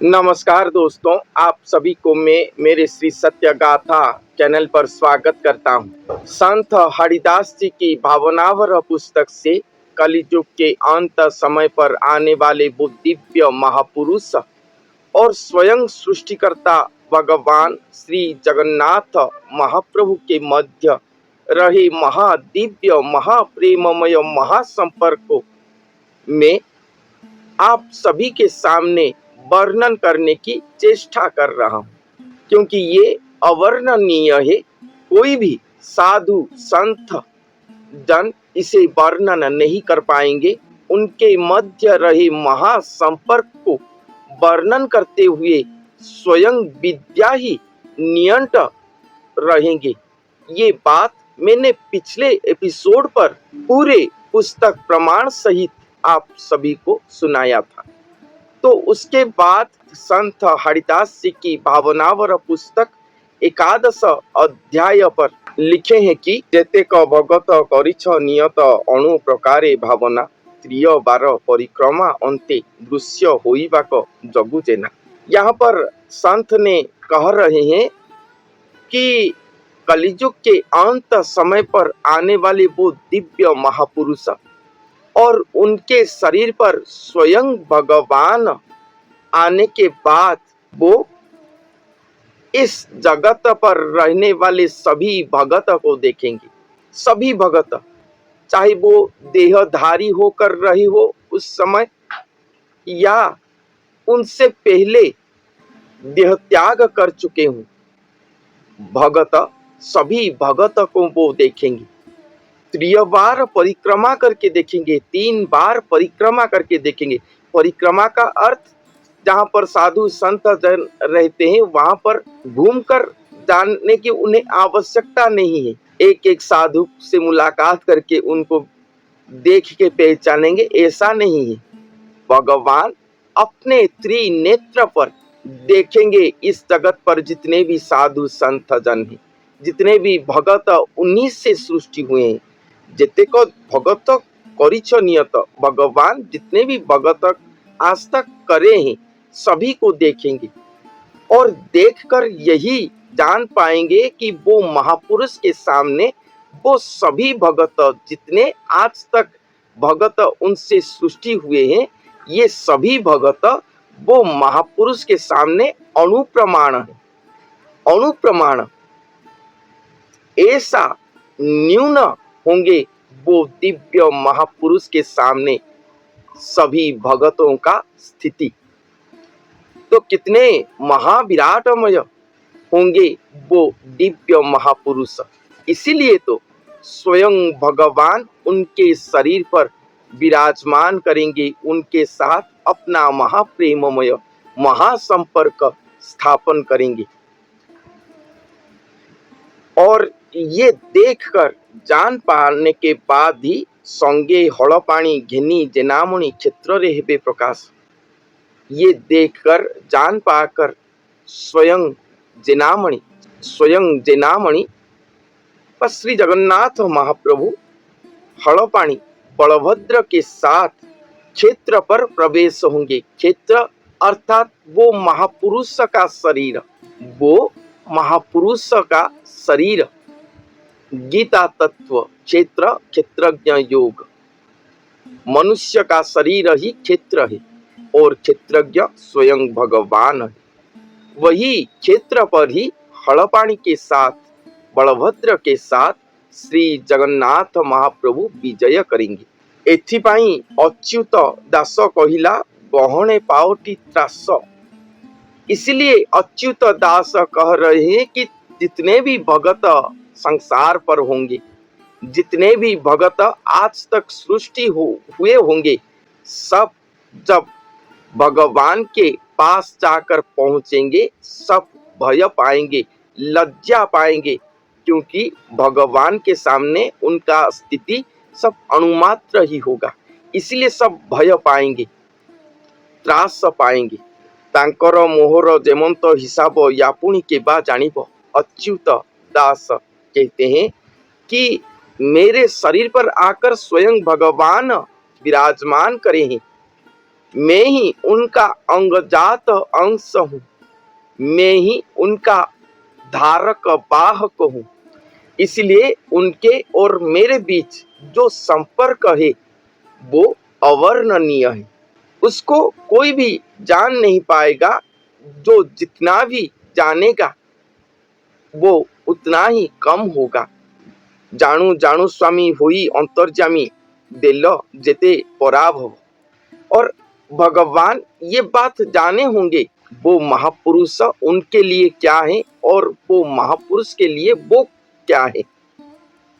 नमस्कार दोस्तों, आप सभी को मैं मेरे श्री सत्य गाथा चैनल पर स्वागत करता हूँ। संत हरिदास जी की भावनावर पुस्तक से कलियुग के अंत समय पर आने वाले वो दिव्य महापुरुष और स्वयं सृष्टिकर्ता भगवान श्री जगन्नाथ महाप्रभु के मध्य रहे महादिव्य महाप्रेममय महासंपर्क में आप सभी के सामने वर्णन करने की चेष्टा कर रहा हूँ, क्योंकि ये अवर्णनीय है। कोई भी साधु संत जन इसे वर्णन नहीं कर पाएंगे। उनके मध्य रहे महासंपर्क को वर्णन करते हुए स्वयं विद्या ही नियंट रहेंगे। ये बात मैंने पिछले एपिसोड पर पूरे पुस्तक प्रमाण सहित आप सभी को सुनाया था। तो उसके बाद संत हरिदास जी की भावनावर पुस्तक एकादश अध्याय पर लिखे हैं कि जेतेक भगत करिछ नियत अणु प्रकारे भावना त्रिय बार परिक्रमा अंते दृश्य होइबाक जगु जेना। यहाँ पर संत ने कह रहे हैं कि कलियुग के अंत समय पर आने वाले वो दिव्य महापुरुष और उनके शरीर पर स्वयं भगवान आने के बाद वो इस जगत पर रहने वाले सभी भगत को देखेंगे। सभी भगत, चाहे वो देहधारी होकर रहे हो उस समय या उनसे पहले देह त्याग कर चुके हों, भगत, सभी भगत को वो देखेंगे। त्रियबार परिक्रमा करके देखेंगे, 3 बार परिक्रमा करके देखेंगे। परिक्रमा का अर्थ जहाँ पर साधु संत जन रहते हैं वहां पर घूमकर जानने की उन्हें आवश्यकता नहीं है। एक एक साधु से मुलाकात करके उनको देख के पहचानेंगे, ऐसा नहीं है। भगवान अपने त्रिनेत्र पर देखेंगे। इस जगत पर जितने भी साधु संत जन हैं, जितने भी भगत, उन्हीं से सृष्टि हुए हैं। जेतेक भगत करिछ नियत, भगवान जितने भी भगत आज तक करे हैं सभी को देखेंगे और देखकर यही जान पाएंगे कि वो महापुरुष के सामने वो सभी भगत, जितने आज तक भगत उनसे सृष्टि हुए हैं, ये सभी भगत वो महापुरुष के सामने अनुप्रमाण है। अनुप्रमाण ऐसा न्यून होंगे वो दिव्य महापुरुष के सामने सभी भगतों का स्थिति। तो कितने महाविराटमय होंगे वो दिव्य महापुरुष। इसीलिए तो स्वयं भगवान उनके शरीर पर विराजमान करेंगे, उनके साथ अपना महाप्रेममय महासंपर्क स्थापन करेंगे। और ये देखकर जान पाने के बाद ही संगे हड़पाणी घेनी जेनामणि क्षेत्र रे हेबे प्रकाश। ये देखकर जान पाकर स्वयं जेनामणि पर श्री जगन्नाथ महाप्रभु हड़पाणी बलभद्र के साथ क्षेत्र पर प्रवेश होंगे। क्षेत्र अर्थात वो महापुरुष का शरीर, वो महापुरुष का शरीर। गीता तत्व क्षेत्र, क्षेत्रज्ञ योग। मनुष्य का शरीर ही क्षेत्र है और क्षेत्रज्ञ स्वयं भगवान है। वही क्षेत्र पर ही हड़पाणी के साथ, बलभद्र के साथ श्री जगन्नाथ महाप्रभु विजय करेंगे। एथिपाई अच्युत दास कहिला गहणे पाओटी त्रास। इसलिए अच्युत दास कह रहे हैं कि जितने भी भगत संसार पर होंगे, जितने भी भगत आज तक सृष्टि हुए होंगे, सब जब भगवान के पास जाकर पहुंचेंगे सब भय पाएंगे, लज्जा पाएंगे, क्योंकि भगवान के सामने उनका स्थिति सब अणुमात्र ही होगा। इसलिए सब भय पाएंगे, त्रास पाएंगे। तांकर मोहर जेमंत हिसाब यापुणी के बा जानिब। अच्युत दास कहते हैं कि मेरे शरीर पर आकर स्वयं भगवान विराजमान करे हैं मैं ही उनका अंगजात अंश हूँ, मैं ही उनका धारक वाहक हूँ। इसलिए उनके और मेरे बीच जो संपर्क है वो अवर्णनीय है। उसको कोई भी जान नहीं पाएगा। जो जितना भी जानेगा वो उतना ही कम होगा। जाणु जाणु स्वामी होई अंतर्जामी देल जेते पराभव। और भगवान ये बात जाने होंगे वो महापुरुष उनके लिए क्या है और वो महापुरुष के लिए वो क्या है।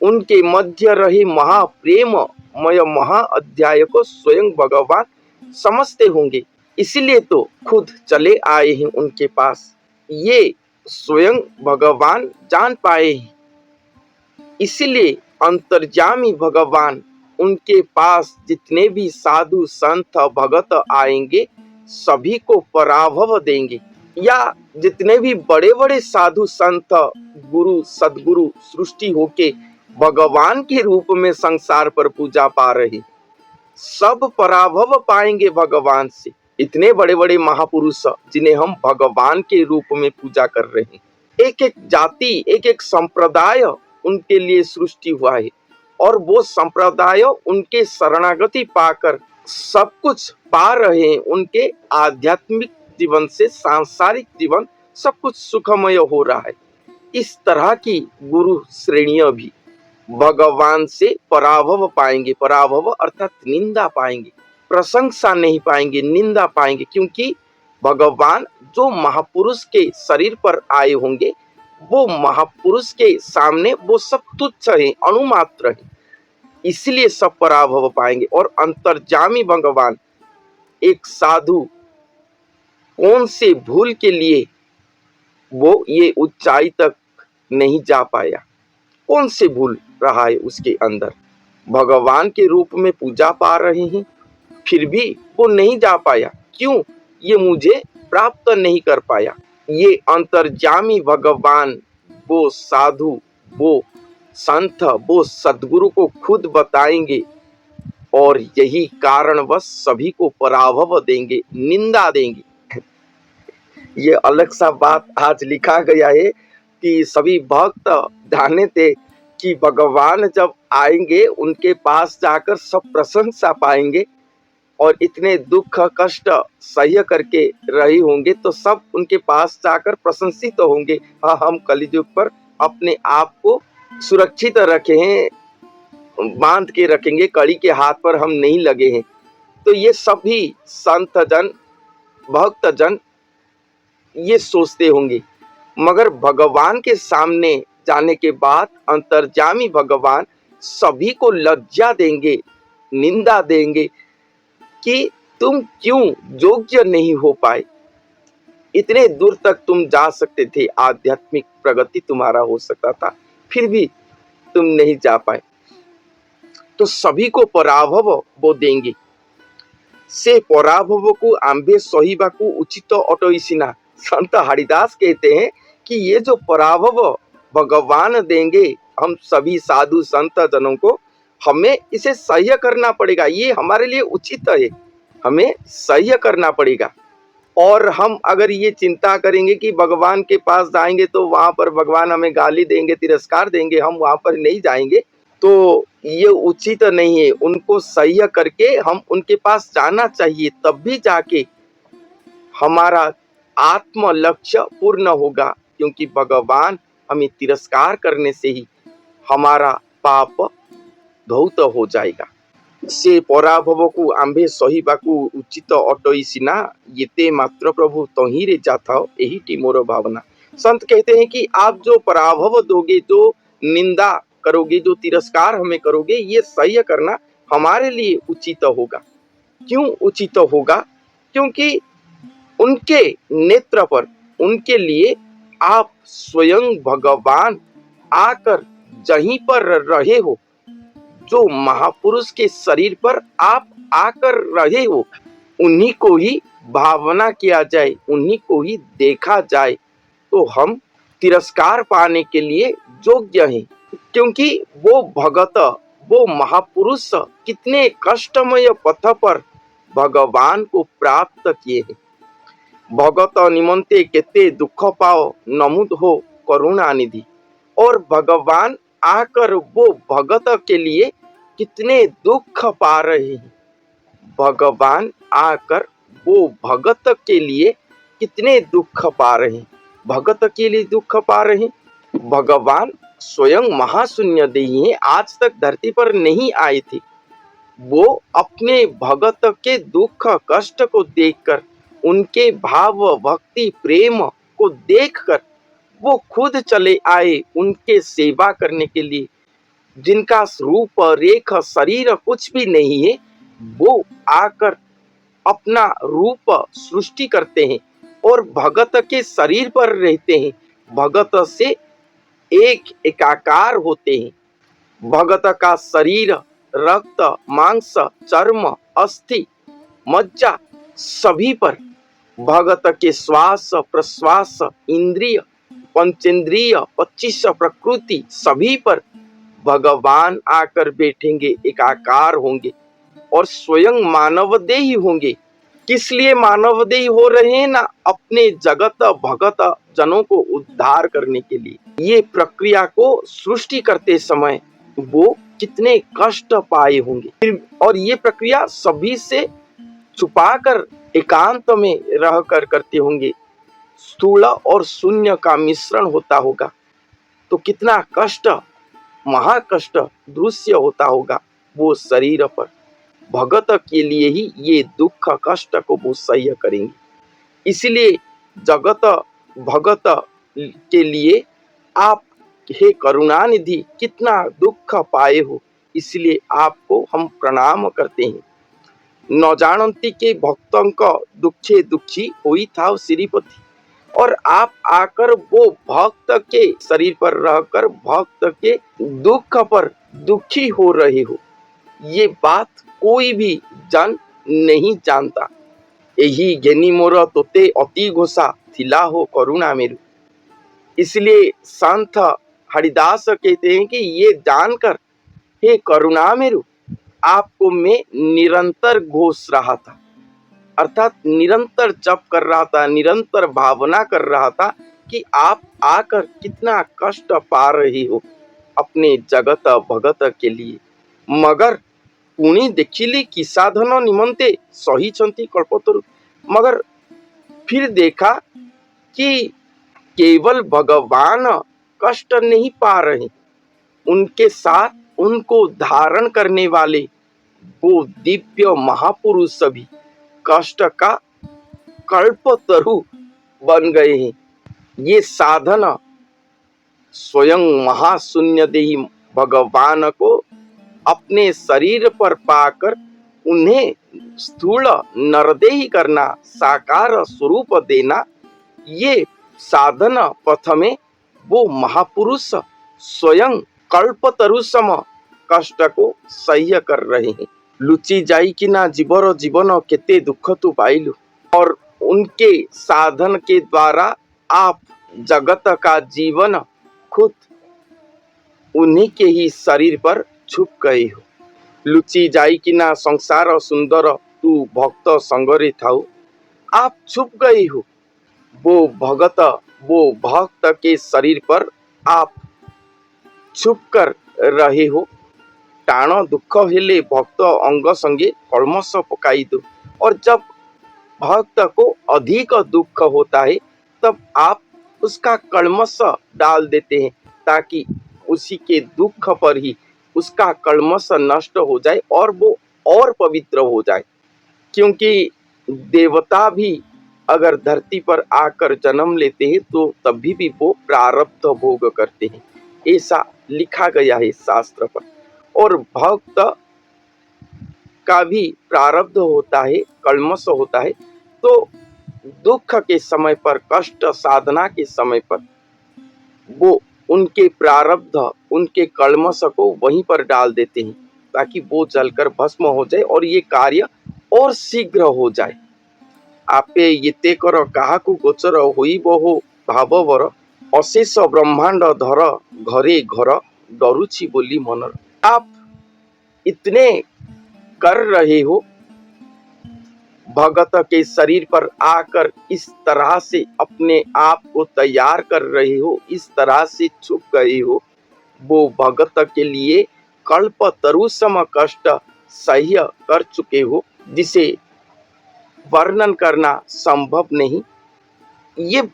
उनके मध्य रहे महाप्रेममय महा अध्याय को स्वयं भगवान समझते होंगे। इसलिए तो खुद चले आए हैं उनके पास। ये स्वयं भगवान जान पाए हैं। इसलिए अंतर्यामी भगवान उनके पास जितने भी साधु संत भगत आएंगे सभी को पराभव देंगे। या जितने भी बड़े बड़े साधु संत गुरु सदगुरु सृष्टि होके भगवान के रूप में संसार पर पूजा पा रहे, सब पराभव पाएंगे भगवान से। इतने बड़े बड़े महापुरुष जिन्हें हम भगवान के रूप में पूजा कर रहे हैं, एक एक जाति एक एक संप्रदाय उनके लिए सृष्टि हुआ है और वो संप्रदाय उनके शरणागति पाकर सब कुछ पा रहे हैं। उनके आध्यात्मिक जीवन से सांसारिक जीवन सब कुछ सुखमय हो रहा है। इस तरह की गुरु श्रेणियां भी भगवान से पराभव पाएंगे। पराभव अर्थात निंदा पाएंगे, प्रशंसा नहीं पाएंगे, निंदा पाएंगे। क्योंकि भगवान जो महापुरुष के शरीर पर आए होंगे वो महापुरुष के सामने वो सब तुच्छ है, अणुमात्र है। इसलिए सब पराभव पाएंगे। और अंतर्यामी भगवान एक साधु कौन से भूल के लिए वो ये ऊंचाई तक नहीं जा पाया, कौन से भूल रहा है उसके अंदर। भगवान के रूप में पूजा पा रहे हैं फिर भी वो नहीं जा पाया। क्यों? ये मुझे प्राप्त नहीं कर पाया। ये अंतर्यामी भगवान वो साधु वो संत वो सद्गुरु को खुद बताएंगे और यही कारणवश सभी को पराभव देंगे, निंदा देंगे। ये अलग सा बात आज लिखा गया है कि सभी भक्त जाने थे कि भगवान जब आएंगे उनके पास जाकर सब प्रशंसा पाएंगे और इतने दुख कष्ट सह्य करके रहे होंगे तो सब उनके पास जाकर प्रशंसित तो होंगे। हाँ, हम कलियुग पर अपने आप को सुरक्षित रखे हैं, बांध के रखेंगे, कड़ी के हाथ पर हम नहीं लगे हैं। तो ये सभी संत जन भक्त जन ये सोचते होंगे। मगर भगवान के सामने जाने के बाद अंतर्यामी भगवान सभी को लज्जा देंगे, निंदा देंगे कि तुम क्यों योग्य नहीं हो पाए। इतने दूर तक तुम जा सकते थे, आध्यात्मिक प्रगति तुम्हारा हो सकता था, फिर भी तुम नहीं जा पाए। तो सभी को पराभव वो देंगे। से पराभव को आंबे सहिबा को उचित अटइसिना। संत हरिदास कहते हैं कि ये जो पराभव भगवान देंगे हम सभी साधु संत जनों को, हमें इसे सह्य करना पड़ेगा। ये हमारे लिए उचित है, हमें सह्य करना पड़ेगा। और हम अगर ये चिंता करेंगे कि भगवान के पास जाएंगे तो वहां पर भगवान हमें गाली देंगे, तिरस्कार देंगे, हम वहां पर नहीं जाएंगे, तो ये उचित नहीं है। उनको सह्य करके हम उनके पास जाना चाहिए, तब भी जाके हमारा आत्म लक्ष्य पूर्ण होगा। क्योंकि भगवान हमें तिरस्कार करने से ही हमारा पाप धौत हो जाएगा। से पराभव को आंबे सहिबाकू उचित अटइसिना, येते मात्र प्रभु तहिरे जाथाओ एहिटी मोर भावना। संत कहते हैं कि आप जो पराभव दोगे, जो निंदा करोगे, जो तिरस्कार हमें करोगे, ये सह्य करना हमारे लिए उचित होगा। क्यों उचित होगा? क्योंकि उनके नेत्र पर, उनके लिए आप स्वयं भगवान आकर जहीं पर रहे हो, जो महापुरुष के शरीर पर आप आकर रहे हो, उन्हीं को ही भावना किया जाए, उन्हीं को ही देखा जाए, तो हम तिरस्कार पाने के लिए योग्य हैं। क्योंकि वो भगत, वो महापुरुष कितने कष्टमय पथ पर भगवान को प्राप्त किए हैं। भगत निमंते केते दुख पाओ नमुद हो करुणा निधि। और भगवान आकर वो भगत के लिए कितने दुख पा रहे हैं। भगवान आकर वो भगत के लिए कितने दुख पा रहे हैं। भगत के लिए दुख पा रहे हैं। भगवान स्वयं महाशून्य देही हैं, आज तक धरती पर नहीं आए थे। वो अपने भगत के दुख कष्ट को देखकर, उनके भाव भक्ति प्रेम को देखकर वो खुद चले आए उनके सेवा करने के लिए। जिनका रूप रेख शरीर कुछ भी नहीं है, वो आकर अपना रूप सृष्टि करते हैं और भगत के शरीर पर रहते हैं। भगत से एक एकाकार होते हैं। भगत का शरीर रक्त मांस चर्म अस्थि मज्जा सभी पर, भगत के श्वास प्रश्वास इंद्रिय पंचेंद्रिय 25 प्रकृति सभी पर भगवान आकर बैठेंगे, एकाकार होंगे और स्वयं मानवदेही होंगे। किस लिए मानवदेही हो रहे हैं ना? अपने जगत भगत जनों को उद्धार करने के लिए। ये प्रक्रिया को सृष्टि करते समय वो कितने कष्ट पाए होंगे, और ये प्रक्रिया सभी से छुपाकर एकांत में रहकर करते होंगे। स्थूल और शून्य का मिश्रण होता होगा तो कितना कष्ट, महाकष्ट दृश्य होता होगा वो शरीर पर। भगत के लिए ही ये दुख कष्ट को वो सह्य करेंगे। इसलिए जगत भगत के लिए आप हे करुणानिधि कितना दुख पाए हो, इसलिए आपको हम प्रणाम करते हैं। न जानती के भक्तों का दुखे दुखी होई था श्रीपति। और आप आकर वो भक्त के शरीर पर रहकर भक्त के दुख पर दुखी हो रहे हो, ये बात कोई भी जन नहीं जानता। यही ज्ञानी मोर तोते अति घोषा थिला हो करुणा मेरु। इसलिए संत हरिदास कहते हैं कि ये जानकर हे करुणा मेरु, आपको मैं निरंतर घोष रहा था, अर्थात निरंतर जप कर रहा था, निरंतर भावना कर रहा था कि आप आकर कितना कष्ट पा रही हो अपने जगत भगत के लिए। मगर पुणी देखिली कि साधन निमंते सही छंती कल्पतरु। मगर फिर देखा कि केवल भगवान कष्ट नहीं पा रहे, उनके साथ उनको धारण करने वाले वो दिव्य महापुरुष भी कष्ट का कल्पतरु बन गए हैं। ये साधन स्वयं महाशून्य देही भगवान को अपने शरीर पर पाकर उन्हें स्थूल नरदेही करना, साकार स्वरूप देना, ये साधन पथ में वो महापुरुष स्वयं कल्पतरु सम कष्ट को सह्य कर रहे हैं। लुचि जाई कि ना जीवर जीवन केते दुख तू पाइलु। और उनके साधन के द्वारा आप जगत का जीवन खुद उन्हीं के ही शरीर पर छुप गए हो। लुचि जाई कि ना संसार सुंदर तू भक्त संगरे थाऊ। आप छुप गए हो वो भगत, वो भक्त के शरीर पर आप छुप कर रहे हो। टाण दुख हेले भक्त अंग संगे कलमश पकाई दो। और जब भक्त को अधिक दुख होता है तब आप उसका कलमश डाल देते हैं, ताकि उसी के दुख पर ही उसका कलमश नष्ट हो जाए और वो और पवित्र हो जाए। क्योंकि देवता भी अगर धरती पर आकर जन्म लेते हैं तो तभी भी वो प्रारब्ध भोग करते हैं, ऐसा लिखा गया है शास्त्र पर। और भक्त का भी प्रारब्ध होता है, कलमश होता है, तो दुख के समय पर, कष्ट साधना के समय पर वो उनके प्रारब्ध, उनके कलमश को वहीं पर डाल देते हैं, ताकि वो जलकर भस्म हो जाए और ये कार्य और शीघ्र हो जाए। आपे येते कर काहाकु गोचर होई बहो भाववर। अशेष ब्रह्मांड धर घरे घर डरुछि बोली मनर। आप इतने कर रहे हो भगत के शरीर पर आकर इस तरह से अपने आप को तैयार कर रहे हो, इस तरह से छुप गए हो, वो भगत के लिए कल्पतरु सम कष्ट सह्य कर चुके हो, जिसे वर्णन करना संभव नहीं। ये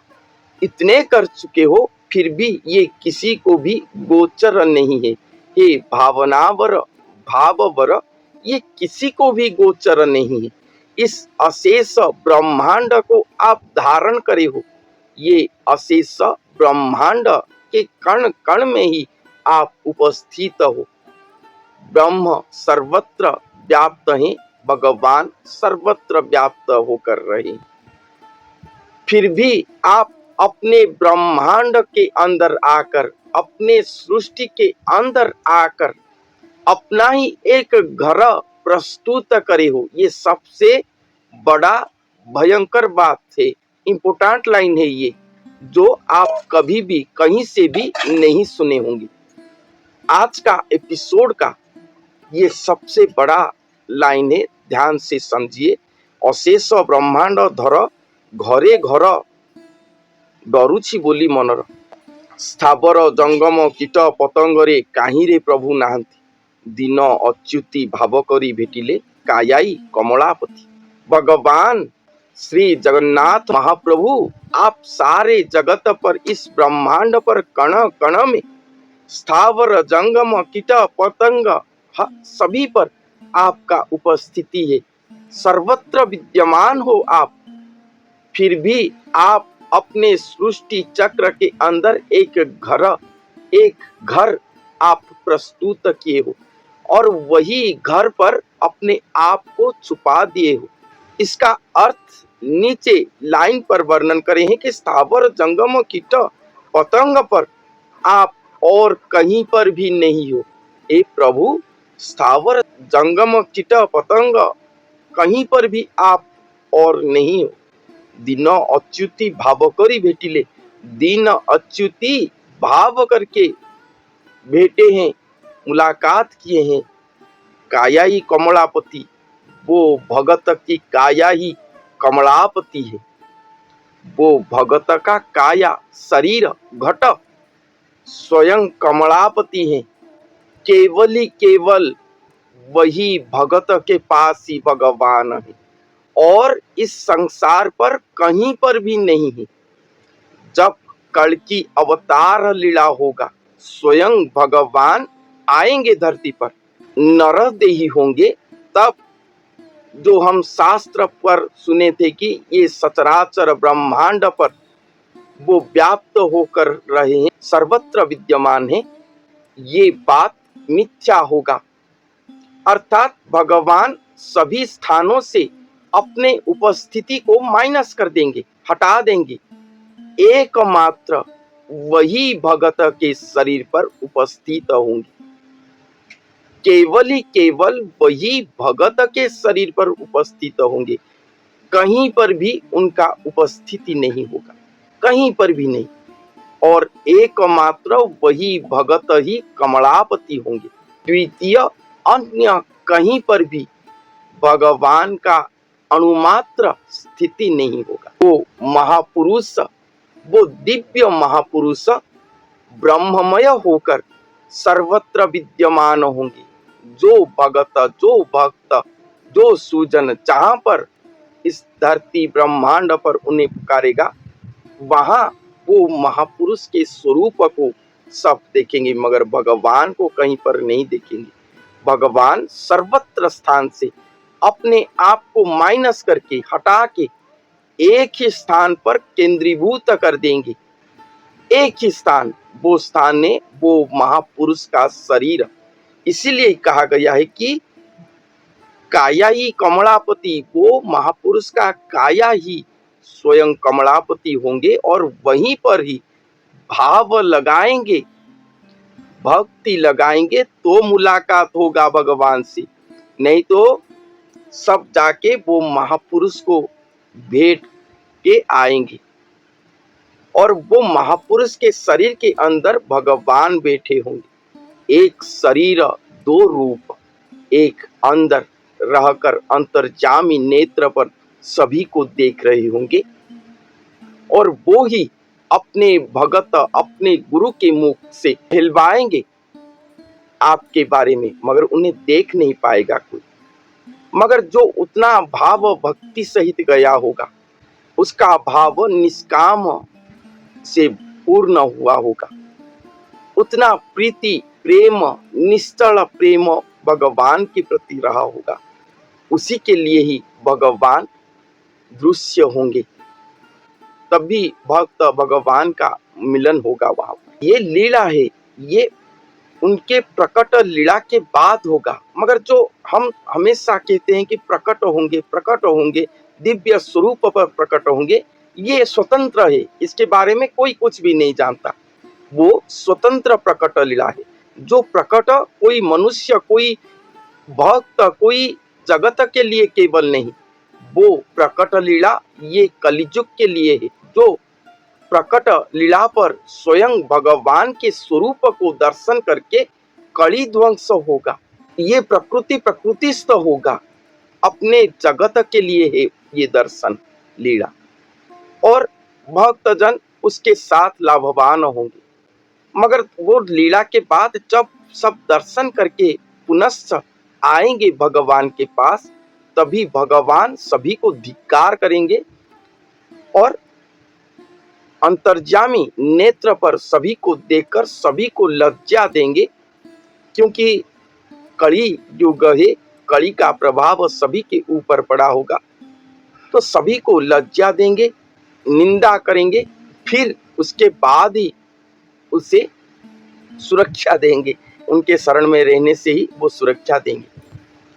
इतने कर चुके हो, फिर भी ये किसी को भी गोचर नहीं है। हे भावनावर भाववर, ये किसी को भी गोचर नहीं है। इस अशेष ब्रह्मांड को आप धारण करे हो, ये अशेष ब्रह्मांड के कण कण में ही आप उपस्थित हो। ब्रह्म सर्वत्र व्याप्त है, भगवान सर्वत्र व्याप्त होकर रहे, फिर भी आप अपने ब्रह्मांड के अंदर आकर, अपने सृष्टि के अंदर आकर अपना ही एक घर प्रस्तुत करे हो। ये सबसे बड़ा भयंकर बात है, इंपोर्टेंट लाइन है ये, जो आप कभी भी कहीं से भी नहीं सुने होंगे। आज का एपिसोड का ये सबसे बड़ा लाइन है, ध्यान से समझिए। अशेष ब्रह्मांड धर घरे घर डरुछि बोली मनर, स्थावर जंगम कीट पतंगरे काहीरे प्रभु नाहंती, दिन अच्युति भाव करी भेटिले कायाई कमलापति। भगवान श्री जगन्नाथ महाप्रभु, आप सारे जगत पर, इस ब्रह्मांड पर, कण कण में, स्थावर जंगम कीट पतंग सभी पर आपका उपस्थिति है, सर्वत्र विद्यमान हो आप, फिर भी आप अपने सृष्टि चक्र के अंदर एक घर आप प्रस्तुत किए हो, और वही घर पर अपने आप को छुपा दिए हो। इसका अर्थ नीचे लाइन पर वर्णन करे हैं कि स्थावर जंगम कीट पतंग पर आप और कहीं पर भी नहीं हो। हे प्रभु, स्थावर जंगम कीट पतंग कहीं पर भी आप और नहीं हो। दिन अच्युति भाव करी भेटिले, दिन अच्युति भाव करके भेटे हैं, मुलाकात किए हैं। काया ही कमलापति, वो भगत की काया ही कमलापति है। वो भगत का काया शरीर घट स्वयं कमलापति है। केवल ही केवल वही भगत के पास ही भगवान है, और इस संसार पर कहीं पर भी नहीं है। जब कल की अवतार लीला होगा, स्वयं भगवान आएंगे धरती पर, नरदेही होंगे, तब जो हम शास्त्र पर सुने थे कि ये सचराचर ब्रह्मांड पर वो व्याप्त होकर रहे हैं, सर्वत्र विद्यमान है, ये बात मिथ्या होगा। अर्थात भगवान सभी स्थानों से अपने उपस्थिति को माइनस कर देंगे, हटा देंगे। एकमात्र वही भगत के शरीर पर उपस्थित होंगे, केवल ही केवल वही भगत के शरीर पर उपस्थित होंगे, कहीं पर भी उनका उपस्थिति नहीं होगा, कहीं पर भी नहीं। और एकमात्र वही भगत ही कमलापति होंगे, द्वितीय अन्य कहीं पर भी भगवान का अणुमात्र स्थिति नहीं होगा। वो महापुरुष, वो दिव्य महापुरुष ब्रह्ममय होकर सर्वत्र विद्यमान होंगे। जो भगत, जो भक्त, जो सुजन जहां पर इस धरती ब्रह्मांड पर उन्हें पुकारेगा, वहां वो महापुरुष के स्वरूप को सब देखेंगे, मगर भगवान को कहीं पर नहीं देखेंगे। भगवान सर्वत्र स्थान से अपने आप को माइनस करके, हटा के एक ही स्थान पर केंद्रीभूत कर देंगे। एक ही स्थान, वो स्थान है वो महापुरुष का शरीर। इसीलिए कहा गया है कि काया ही कमलापति, वो महापुरुष का काया ही स्वयं कमलापति होंगे, और वहीं पर ही भाव लगाएंगे, भक्ति लगाएंगे, तो मुलाकात होगा भगवान से। नहीं तो सब जाके वो महापुरुष को भेंट के आएंगे, और वो महापुरुष के शरीर के अंदर भगवान बैठे होंगे। एक शरीर दो रूप, एक अंदर रहकर अंतर्यामी नेत्र पर सभी को देख रहे होंगे और वो ही अपने भगत अपने गुरु के मुख से कहलवाएंगे आपके बारे में, मगर उन्हें देख नहीं पाएगा कोई। मगर जो उतना भाव भक्ति सहित गया होगा, उसका भाव निष्काम से पूर्ण हुआ होगा, उतना प्रीति प्रेम निश्चल प्रेम भगवान के प्रति रहा होगा, उसी के लिए ही भगवान दृश्य होंगे, तभी भक्त भगवान का मिलन होगा वहां पर। ये लीला है, ये उनके प्रकट लीला के बाद होगा। मगर जो हम हमेशा कहते हैं कि प्रकट होंगे दिव्य स्वरूप पर प्रकट होंगे, ये स्वतंत्र है, इसके बारे में कोई कुछ भी नहीं जानता। वो स्वतंत्र प्रकट लीला है। जो प्रकट कोई मनुष्य, कोई भक्त, कोई जगत के लिए केवल नहीं, वो प्रकट लीला ये कलिजुग के लिए है। जो प्रकट लीला पर स्वयं भगवान के स्वरूप को दर्शन करके कली ध्वंस होगा, ये प्रकृतिस्थ होगा, अपने जगत के लिए है ये दर्शन लीला, और भक्तजन उसके साथ लाभवान होंगे। मगर वो लीला के बाद जब सब दर्शन करके पुनश्च आएंगे भगवान के पास, तभी भगवान सभी को धिक्कार करेंगे और अंतर्यामी नेत्र पर सभी को देखकर सभी को लज्जा देंगे, क्योंकि कली युग है, कली का प्रभाव सभी के ऊपर पड़ा होगा, तो सभी को लज्जा देंगे, निंदा करेंगे, फिर उसके बाद ही उसे सुरक्षा देंगे। उनके शरण में रहने से ही वो सुरक्षा देंगे।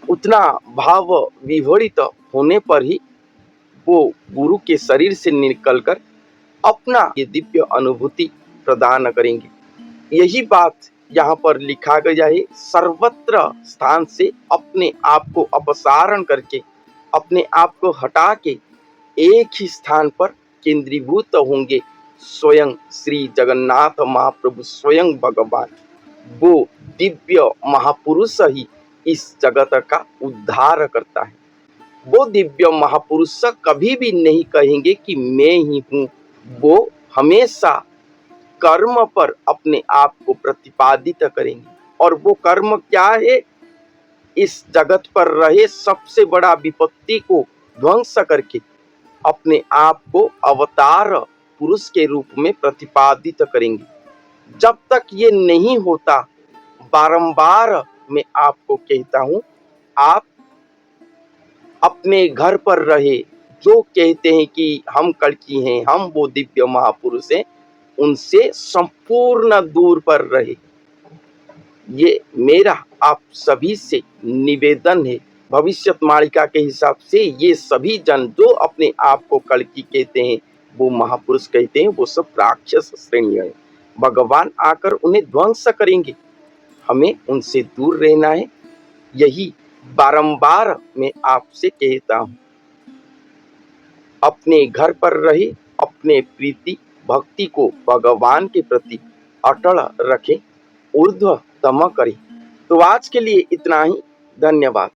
उतना भाव विभोरित होने पर ही वो गुरु के शरीर से निकलकर अपना ये दिव्य अनुभूति प्रदान करेंगे। यही बात यहाँ पर लिखा गया है। सर्वत्र स्थान से अपने आप को अपसारण करके, अपने आप को हटा के एक ही स्थान पर केंद्रीभूत होंगे स्वयं श्री जगन्नाथ महाप्रभु, स्वयं भगवान। वो दिव्य महापुरुष ही इस जगत का उद्धार करता है। वो दिव्य महापुरुष कभी भी नहीं कहेंगे कि मैं ही हूँ, वो हमेशा कर्म पर अपने आप को प्रतिपादित करेंगे। और वो कर्म क्या है? इस जगत पर रहे सबसे बड़ा विपत्ति को ध्वंस करके अपने आप को अवतार पुरुष के रूप में प्रतिपादित करेंगे। जब तक ये नहीं होता, बारंबार मैं आपको कहता हूँ, आप अपने घर पर रहे, जो कहते हैं कि हम कड़की हैं, हम वो दिव्य महापुरुष हैं, उनसे संपूर्ण दूर पर रहे। ये मेरा आप सभी से निवेदन है। भविष्यत मालिका के हिसाब से ये सभी जन जो अपने आप को कड़की कहते हैं, वो महापुरुष कहते हैं, वो सब राक्षस श्रेणी है। भगवान आकर उन्हें ध्वंस करेंगे, हमें उनसे दूर रहना है। यही बारंबार मैं आपसे कहता हूँ। अपने घर पर रहे, अपने प्रीति भक्ति को भगवान के प्रति अटल रखें, ऊर्ध्वतम करें। तो आज के लिए इतना ही। धन्यवाद।